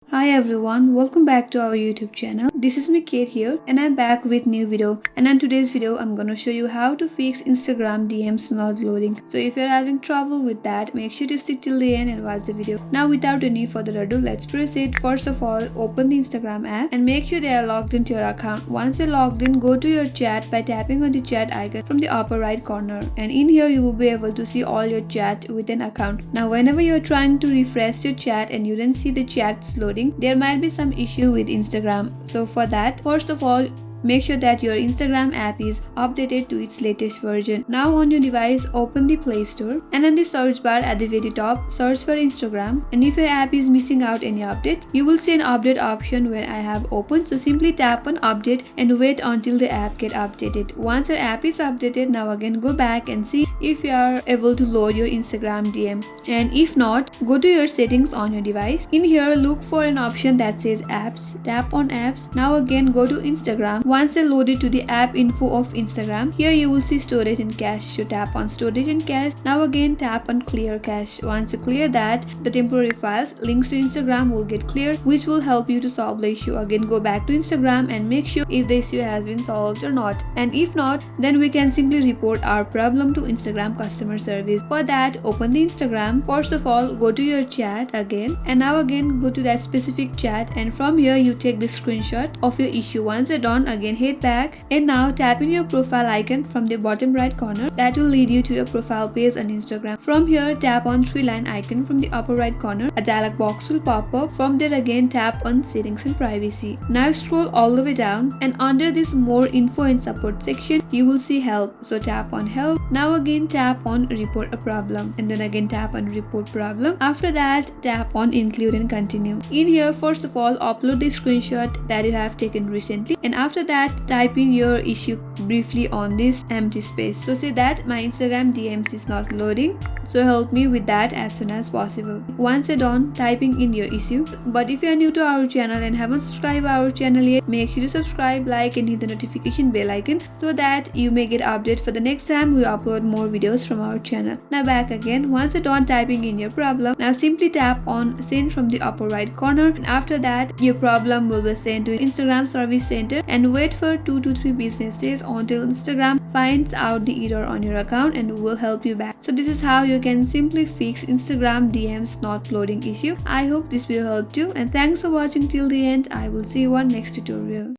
Hi everyone, welcome back to our YouTube channel. This is me Kate here and I'm back with new video, and in today's video I'm gonna show you how to fix Instagram DMs not loading. So if you're having trouble with that, make sure to stick till the end and watch the video. Now without any further ado, let's proceed. First of all, open the Instagram app and make sure they are logged into your account. Once you're logged in, go to your chat by tapping on the chat icon from the upper right corner, and in here you will be able to see all your chat with an account. Now whenever you're trying to refresh your chat and you don't see the chats loading, there might be some issue with Instagram. So for that, first of all, make sure that your Instagram app is updated to its latest version. Now on your device, open the Play Store and in the search bar at the very top, search for Instagram, and if your app is missing out any updates, you will see an update option where I have opened. So simply tap on update and wait until the app get updated. Once your app is updated, now again go back and see if you are able to load your Instagram DM, and if not, go to your settings on your device. In here, look for an option that says apps. Tap on apps. Now again go to Instagram. Once you're loaded to the app info of Instagram, here you will see storage and cache. So tap on storage and cache. Now again tap on clear cache. Once you clear that, the temporary files links to Instagram will get cleared, which will help you to solve the issue. Again go back to Instagram and make sure if the issue has been solved or not, and if not, then we can simply report our problem to Instagram customer service. For that, open the Instagram. First of all, go to your chat again, and now again go to that specific chat, and from here you take the screenshot of your issue. Once you're done, again head back and now tap in your profile icon from the bottom right corner. That will lead you to your profile page on Instagram. From here, tap on 3-line icon from the upper right corner. A dialog box will pop up. From there, again tap on settings and privacy. Now scroll all the way down, and under this more info and support section, you will see help. So tap on help. Now again tap on report a problem, and then again tap on report problem. After that, tap on include and continue. In here, first of all, upload the screenshot that you have taken recently, and after that, type in your issue briefly on this empty space. So say that my Instagram DMs is not loading, so help me with that as soon as possible. Once you're done typing in your issue, but if you are new to our channel and haven't subscribed our channel yet, make sure to subscribe, like and hit the notification bell icon so that you may get update for the next time we upload more videos from our channel. Now back again. Once you're done typing in your problem, now simply tap on send from the upper right corner, and after that your problem will be sent to Instagram service center, and wait for 2 to 3 business days until Instagram finds out the error on your account and will help you back. So this is how you can simply fix Instagram DMs not loading issue. I hope this will help you, and thanks for watching till the end. I will see you on next tutorial.